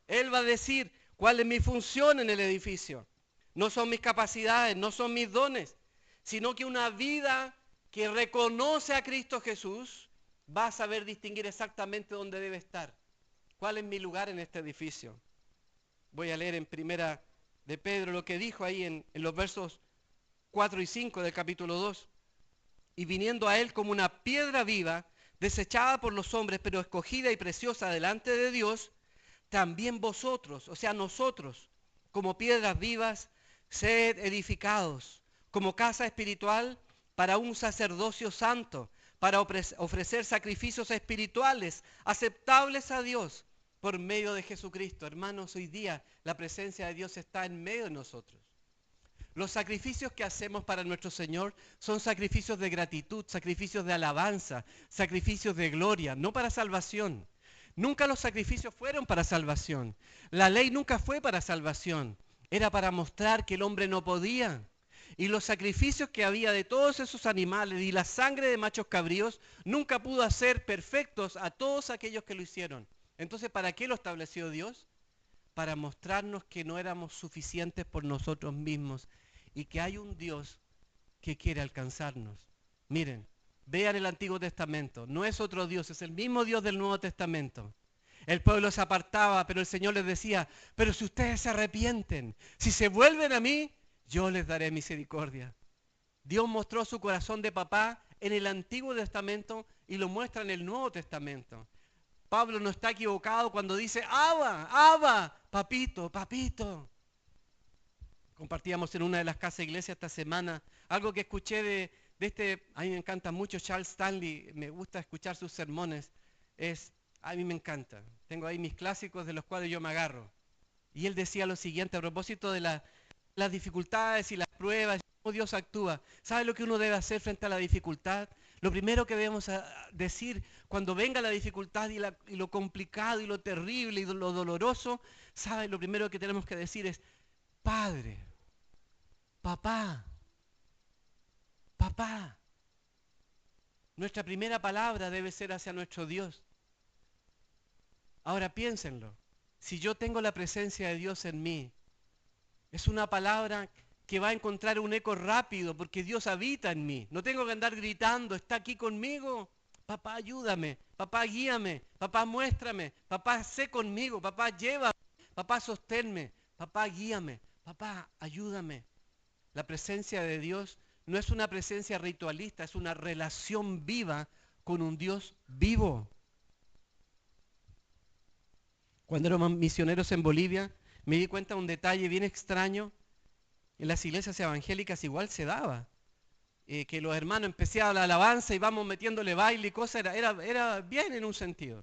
Él va a decir cuál es mi función en el edificio. No son mis capacidades, no son mis dones, sino que una vida que reconoce a Cristo Jesús va a saber distinguir exactamente dónde debe estar. ¿Cuál es mi lugar en este edificio? Voy a leer en 1 de Pedro, lo que dijo ahí en los versos 4 y 5 del capítulo 2. Y viniendo a él como una piedra viva, desechada por los hombres, pero escogida y preciosa delante de Dios, también vosotros, o sea, nosotros, como piedras vivas, sed edificados, como casa espiritual para un sacerdocio santo, para ofrecer sacrificios espirituales aceptables a Dios por medio de Jesucristo. Hermanos, hoy día la presencia de Dios está en medio de nosotros. Los sacrificios que hacemos para nuestro Señor son sacrificios de gratitud, sacrificios de alabanza, sacrificios de gloria, no para salvación. Nunca los sacrificios fueron para salvación. La ley nunca fue para salvación. Era para mostrar que el hombre no podía. Y los sacrificios que había de todos esos animales y la sangre de machos cabríos nunca pudo hacer perfectos a todos aquellos que lo hicieron. Entonces, ¿para qué lo estableció Dios? Para mostrarnos que no éramos suficientes por nosotros mismos y que hay un Dios que quiere alcanzarnos. Miren, vean el Antiguo Testamento, no es otro Dios, es el mismo Dios del Nuevo Testamento. El pueblo se apartaba, pero el Señor les decía, pero si ustedes se arrepienten, si se vuelven a mí, yo les daré misericordia. Dios mostró su corazón de papá en el Antiguo Testamento y lo muestra en el Nuevo Testamento. Pablo no está equivocado cuando dice, Abba, Abba, papito, papito. Compartíamos en una de las casas de iglesia esta semana algo que escuché de a mí me encanta mucho Charles Stanley, me gusta escuchar sus sermones, a mí me encanta. Tengo ahí mis clásicos de los cuales yo me agarro. Y él decía lo siguiente a propósito de las dificultades y las pruebas, cómo Dios actúa. ¿Sabe lo que uno debe hacer frente a la dificultad? Lo primero que debemos decir cuando venga la dificultad y lo complicado y lo terrible y lo doloroso, ¿sabe? Lo primero que tenemos que decir es, Padre, papá, papá. Nuestra primera palabra debe ser hacia nuestro Dios. Ahora piénsenlo, si yo tengo la presencia de Dios en mí, es una palabra que va a encontrar un eco rápido porque Dios habita en mí. No tengo que andar gritando, está aquí conmigo. Papá, ayúdame. Papá, guíame. Papá, muéstrame. Papá, sé conmigo. Papá, llévame. Papá, sosténme. Papá, guíame. Papá, ayúdame. La presencia de Dios no es una presencia ritualista, es una relación viva con un Dios vivo. Cuando éramos misioneros en Bolivia, me di cuenta de un detalle bien extraño. En las iglesias evangélicas igual se daba. Que los hermanos empezaban la alabanza y vamos metiéndole baile y cosas, era bien en un sentido.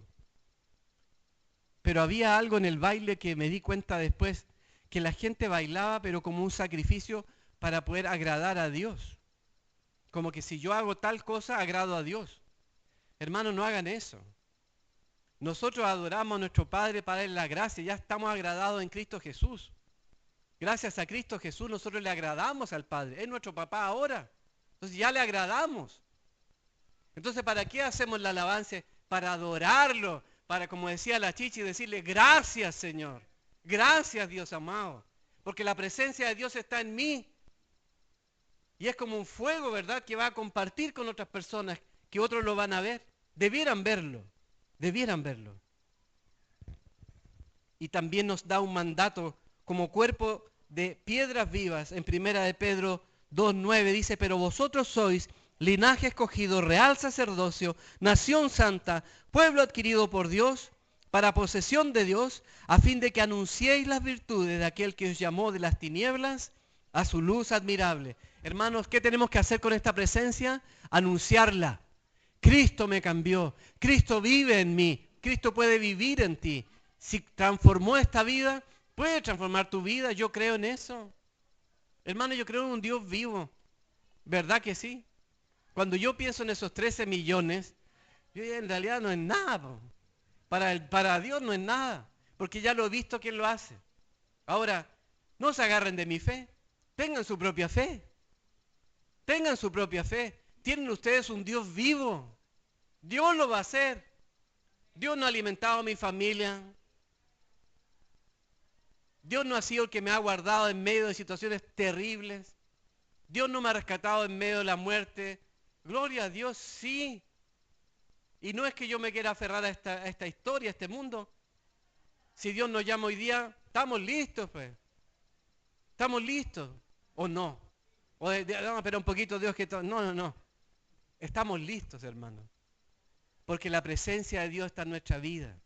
Pero había algo en el baile que me di cuenta después, que la gente bailaba pero como un sacrificio para poder agradar a Dios. Como que si yo hago tal cosa, agrado a Dios. Hermanos, no hagan eso. Nosotros adoramos a nuestro Padre para darle la gracia, ya estamos agradados en Cristo Jesús. Gracias a Cristo Jesús nosotros le agradamos al Padre. Es nuestro papá ahora. Entonces ya le agradamos. Entonces, ¿para qué hacemos la alabanza? Para adorarlo. Para, como decía la Chichi, decirle gracias, Señor. Gracias, Dios amado. Porque la presencia de Dios está en mí. Y es como un fuego, ¿verdad? Que va a compartir con otras personas, que otros lo van a ver. Debieran verlo. Debieran verlo. Y también nos da un mandato como cuerpo de piedras vivas. En primera de Pedro 2:9 dice, pero vosotros sois linaje escogido, real sacerdocio, nación santa, pueblo adquirido por Dios, para posesión de Dios, a fin de que anunciéis las virtudes de aquel que os llamó de las tinieblas a su luz admirable. Hermanos, ¿qué tenemos que hacer con esta presencia? Anunciarla. Cristo me cambió, Cristo vive en mí, Cristo puede vivir en ti. Si transformó esta vida, puede transformar tu vida, yo creo en eso. Hermano, yo creo en un Dios vivo, ¿verdad que sí? Cuando yo pienso en esos 13 millones, yo en realidad no es nada. Para Dios no es nada, porque ya lo he visto que Él lo hace. Ahora, no se agarren de mi fe, tengan su propia fe. Tengan su propia fe. Tienen ustedes un Dios vivo. Dios lo va a hacer. Dios no ha alimentado a mi familia. Dios no ha sido el que me ha guardado en medio de situaciones terribles. Dios no me ha rescatado en medio de la muerte. Gloria a Dios, sí. Y no es que yo me quiera aferrar a esta historia, a este mundo. Si Dios nos llama hoy día, estamos listos, pues. ¿Estamos listos o no? Vamos a esperar un poquito, Dios, que todo. No, no, no. Estamos listos, hermanos. Porque la presencia de Dios está en nuestra vida.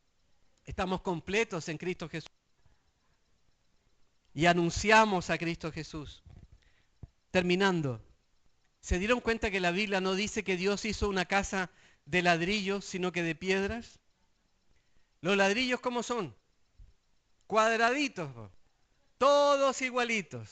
Estamos completos en Cristo Jesús. Y anunciamos a Cristo Jesús. Terminando. ¿Se dieron cuenta que la Biblia no dice que Dios hizo una casa de ladrillos, sino que de piedras? ¿Los ladrillos cómo son? Cuadraditos. Todos igualitos.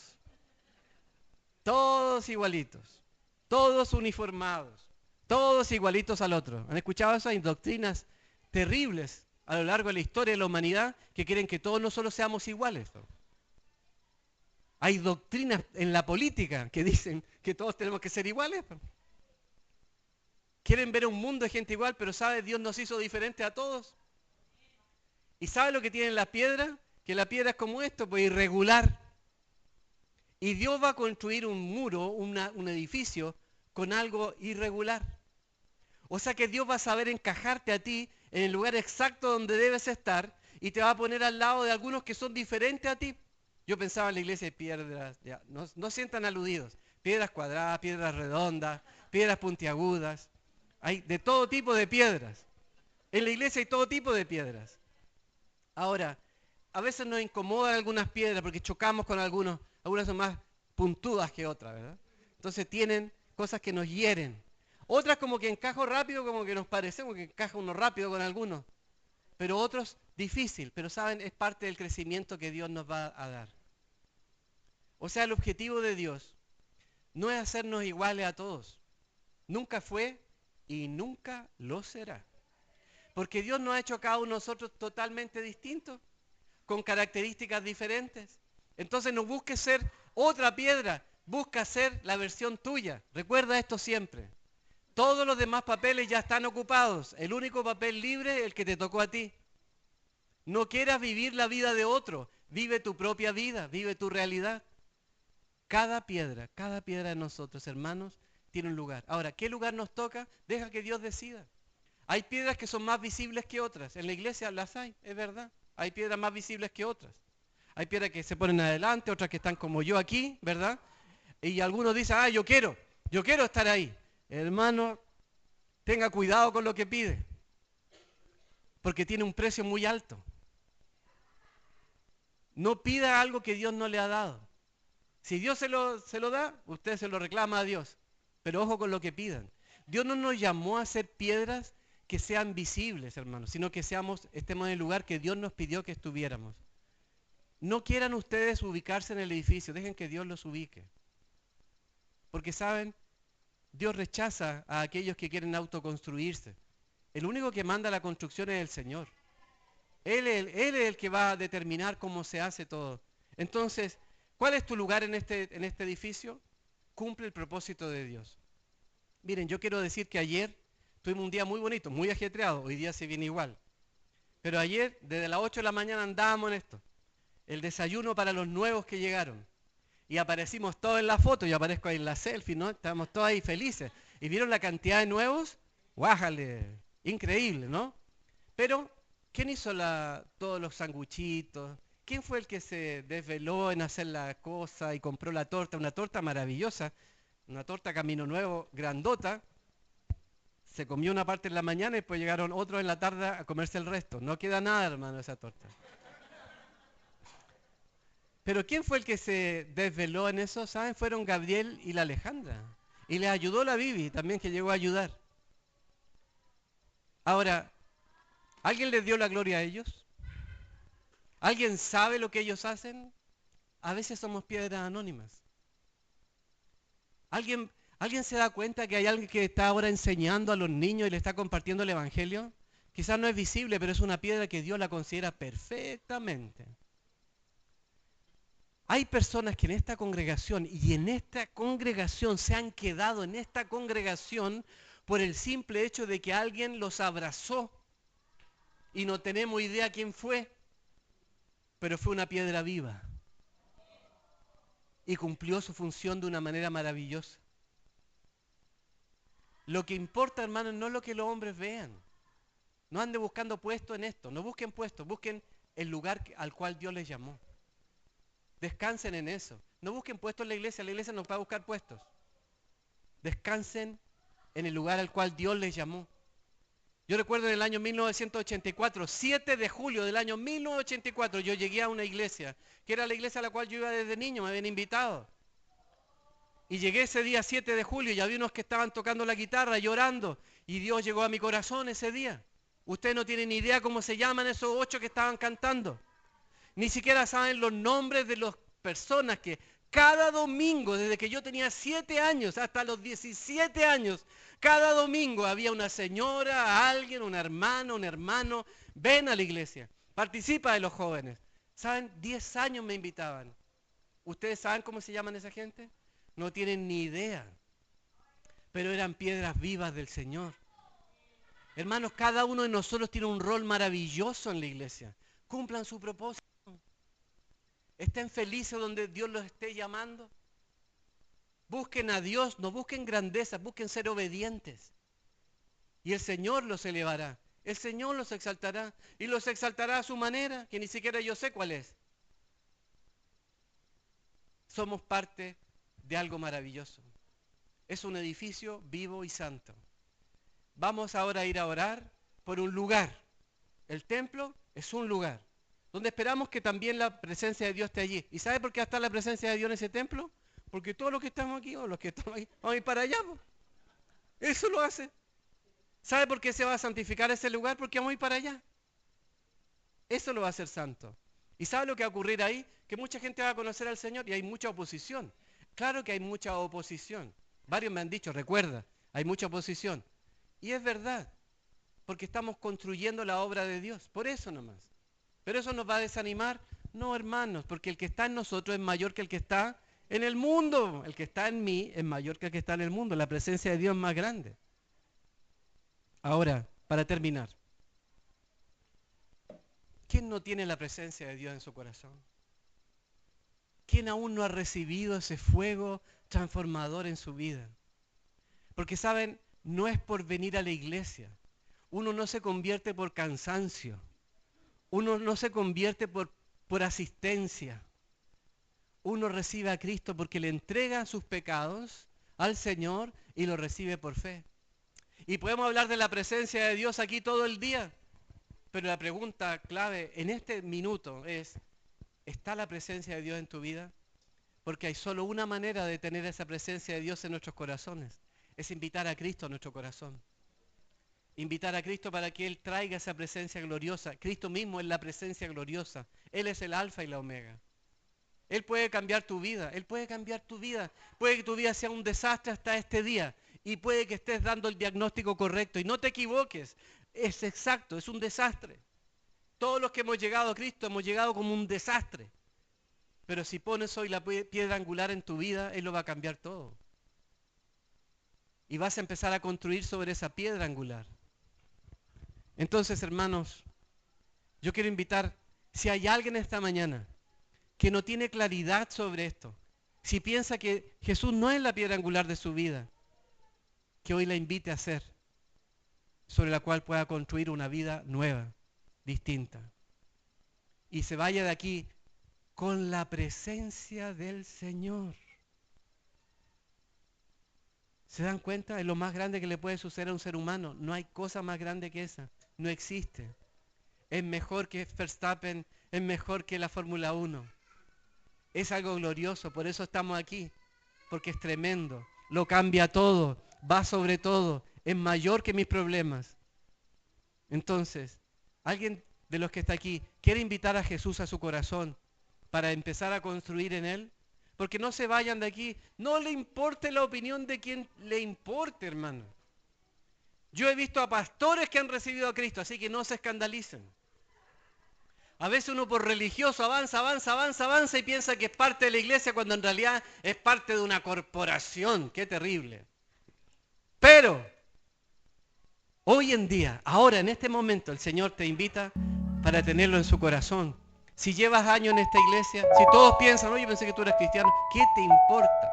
Todos igualitos. Todos uniformados. Todos igualitos al otro. ¿Han escuchado eso? Hay doctrinas terribles a lo largo de la historia de la humanidad que quieren que todos nosotros seamos iguales. Hay doctrinas en la política que dicen que todos tenemos que ser iguales. Quieren ver un mundo de gente igual, pero ¿sabe? Dios nos hizo diferentes a todos. ¿Y sabe lo que tienen las piedras? Que la piedra es como esto, pues irregular. Y Dios va a construir un muro, un edificio, con algo irregular. O sea que Dios va a saber encajarte a ti en el lugar exacto donde debes estar y te va a poner al lado de algunos que son diferentes a ti. Yo pensaba en la iglesia de piedras, ya, no sientan aludidos. Piedras cuadradas, piedras redondas, piedras puntiagudas. Hay de todo tipo de piedras. En la iglesia hay todo tipo de piedras. Ahora, a veces nos incomodan algunas piedras porque chocamos con algunos. Algunas son más puntudas que otras, ¿verdad? Entonces tienen cosas que nos hieren. Otras como que encajo rápido, como que nos parecemos que encaja uno rápido con algunos. Pero otros difícil. Pero saben, es parte del crecimiento que Dios nos va a dar. O sea, el objetivo de Dios no es hacernos iguales a todos. Nunca fue y nunca lo será. Porque Dios nos ha hecho a cada uno de nosotros totalmente distintos, con características diferentes. Entonces no busques ser otra piedra, busca ser la versión tuya. Recuerda esto siempre. Todos los demás papeles ya están ocupados. El único papel libre es el que te tocó a ti. No quieras vivir la vida de otro. Vive tu propia vida, vive tu realidad. Cada piedra de nosotros, hermanos, tiene un lugar. Ahora, ¿qué lugar nos toca? Deja que Dios decida. Hay piedras que son más visibles que otras. En la iglesia las hay, es verdad. Hay piedras más visibles que otras. Hay piedras que se ponen adelante, otras que están como yo aquí, ¿verdad? Y algunos dicen, yo quiero estar ahí. Hermano, tenga cuidado con lo que pide. Porque tiene un precio muy alto. No pida algo que Dios no le ha dado. Si Dios se lo da, usted se lo reclama a Dios. Pero ojo con lo que pidan. Dios no nos llamó a ser piedras que sean visibles, hermanos, sino que estemos en el lugar que Dios nos pidió que estuviéramos. No quieran ustedes ubicarse en el edificio, dejen que Dios los ubique. Porque saben, Dios rechaza a aquellos que quieren autoconstruirse. El único que manda la construcción es el Señor. Él es el que va a determinar cómo se hace todo. Entonces, ¿cuál es tu lugar en este edificio? Cumple el propósito de Dios. Miren, yo quiero decir que ayer tuvimos un día muy bonito, muy ajetreado. Hoy día se viene igual. Pero ayer, desde las 8 de la mañana andábamos en esto. El desayuno para los nuevos que llegaron. Y aparecimos todos en la foto, yo aparezco ahí en la selfie, ¿no? Estábamos todos ahí felices. ¿Y vieron la cantidad de nuevos? ¡Guájale! Increíble, ¿no? Pero, ¿quién hizo todos los sanguchitos? ¿Quién fue el que se desveló en hacer la cosa y compró la torta? Una torta maravillosa, una torta Camino Nuevo, grandota. Se comió una parte en la mañana y después llegaron otros en la tarde a comerse el resto. No queda nada, hermano, de esa torta. Pero ¿quién fue el que se desveló en eso? ¿Saben? Fueron Gabriel y la Alejandra. Y les ayudó la Bibi también, que llegó a ayudar. Ahora, ¿alguien les dio la gloria a ellos? ¿Alguien sabe lo que ellos hacen? A veces somos piedras anónimas. ¿Alguien se da cuenta que hay alguien que está ahora enseñando a los niños y le está compartiendo el Evangelio? Quizás no es visible, pero es una piedra que Dios la considera perfectamente. Hay personas que en esta congregación se han quedado en esta congregación por el simple hecho de que alguien los abrazó y no tenemos idea quién fue, pero fue una piedra viva y cumplió su función de una manera maravillosa. Lo que importa, hermanos, no es lo que los hombres vean. No anden buscando puestos en esto, no busquen puestos, busquen el lugar al cual Dios les llamó. Descansen en eso. No busquen puestos en la iglesia no va a buscar puestos. Descansen en el lugar al cual Dios les llamó. Yo recuerdo en el año 1984, 7 de julio del año 1984, yo llegué a una iglesia, que era la iglesia a la cual yo iba desde niño, me habían invitado. Y llegué ese día 7 de julio y había unos que estaban tocando la guitarra, llorando, y Dios llegó a mi corazón ese día. Ustedes no tienen ni idea cómo se llaman esos 8 que estaban cantando. Ni siquiera saben los nombres de las personas que cada domingo, desde que yo tenía 7 años hasta los 17 años, cada domingo había una señora, alguien, una hermana, un hermano, ven a la iglesia, participa de los jóvenes. ¿Saben? 10 años me invitaban. ¿Ustedes saben cómo se llaman esa gente? No tienen ni idea. Pero eran piedras vivas del Señor. Hermanos, cada uno de nosotros tiene un rol maravilloso en la iglesia. Cumplan su propósito. Estén felices donde Dios los esté llamando. Busquen a Dios, no busquen grandeza, busquen ser obedientes. Y el Señor los elevará, el Señor los exaltará, y los exaltará a su manera, que ni siquiera yo sé cuál es. Somos parte de algo maravilloso. Es un edificio vivo y santo. Vamos ahora a ir a orar por un lugar. El templo es un lugar donde esperamos que también la presencia de Dios esté allí. ¿Y sabe por qué está la presencia de Dios en ese templo? Porque todos los que estamos aquí o los que estamos aquí, vamos a ir para allá. Eso lo hace. ¿Sabe por qué se va a santificar ese lugar? Porque vamos a ir para allá. Eso lo va a hacer santo. ¿Y sabe lo que va a ocurrir ahí? Que mucha gente va a conocer al Señor y hay mucha oposición. Claro que hay mucha oposición. Varios me han dicho, recuerda, hay mucha oposición. Y es verdad, porque estamos construyendo la obra de Dios. Por eso nomás. ¿Pero eso nos va a desanimar? No, hermanos, porque el que está en nosotros es mayor que el que está en el mundo. El que está en mí es mayor que el que está en el mundo. La presencia de Dios es más grande. Ahora, para terminar, ¿quién no tiene la presencia de Dios en su corazón? ¿Quién aún no ha recibido ese fuego transformador en su vida? Porque saben, no es por venir a la iglesia. Uno no se convierte por cansancio. Uno no se convierte por asistencia. Uno recibe a Cristo porque le entrega sus pecados al Señor y lo recibe por fe. Y podemos hablar de la presencia de Dios aquí todo el día, pero la pregunta clave en este minuto es, ¿está la presencia de Dios en tu vida? Porque hay solo una manera de tener esa presencia de Dios en nuestros corazones, es invitar a Cristo a nuestro corazón. Invitar a Cristo para que Él traiga esa presencia gloriosa. Cristo mismo es la presencia gloriosa. Él es el alfa y la omega. Él puede cambiar tu vida. Él puede cambiar tu vida. Puede que tu vida sea un desastre hasta este día. Y puede que estés dando el diagnóstico correcto. Y no te equivoques. Es exacto, es un desastre. Todos los que hemos llegado a Cristo hemos llegado como un desastre. Pero si pones hoy la piedra angular en tu vida, Él lo va a cambiar todo. Y vas a empezar a construir sobre esa piedra angular. Entonces, hermanos, yo quiero invitar, si hay alguien esta mañana que no tiene claridad sobre esto, si piensa que Jesús no es la piedra angular de su vida, que hoy la invite a ser, sobre la cual pueda construir una vida nueva, distinta. Y se vaya de aquí con la presencia del Señor. ¿Se dan cuenta? Es lo más grande que le puede suceder a un ser humano. No hay cosa más grande que esa. No existe. Es mejor que Verstappen, es mejor que la Fórmula 1. Es algo glorioso, por eso estamos aquí. Porque es tremendo. Lo cambia todo, va sobre todo, es mayor que mis problemas. Entonces, alguien de los que está aquí quiere invitar a Jesús a su corazón para empezar a construir en Él. Porque no se vayan de aquí, no le importe la opinión de quien le importe, hermano. Yo he visto a pastores que han recibido a Cristo, así que no se escandalicen. A veces uno por religioso avanza y piensa que es parte de la iglesia cuando en realidad es parte de una corporación. ¡Qué terrible! Pero, hoy en día, ahora en este momento, el Señor te invita para tenerlo en su corazón. Si llevas años en esta iglesia, si todos piensan, oye, pensé que tú eras cristiano, ¿qué te importa?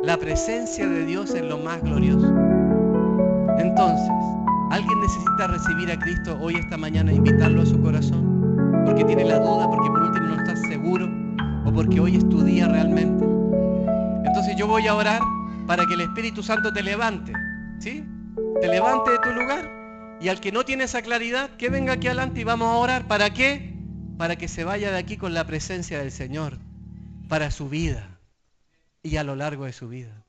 La presencia de Dios es lo más glorioso. Entonces, alguien necesita recibir a Cristo hoy, esta mañana, invitarlo a su corazón, porque tiene la duda, porque por último no está seguro, o porque que hoy es tu día realmente? Entonces yo voy a orar para que el Espíritu Santo te levante, ¿sí? Te levante de tu lugar, y al que no tiene esa claridad, que venga aquí adelante y vamos a orar. ¿Para qué? Para que se vaya de aquí con la presencia del Señor para su vida y a lo largo de su vida.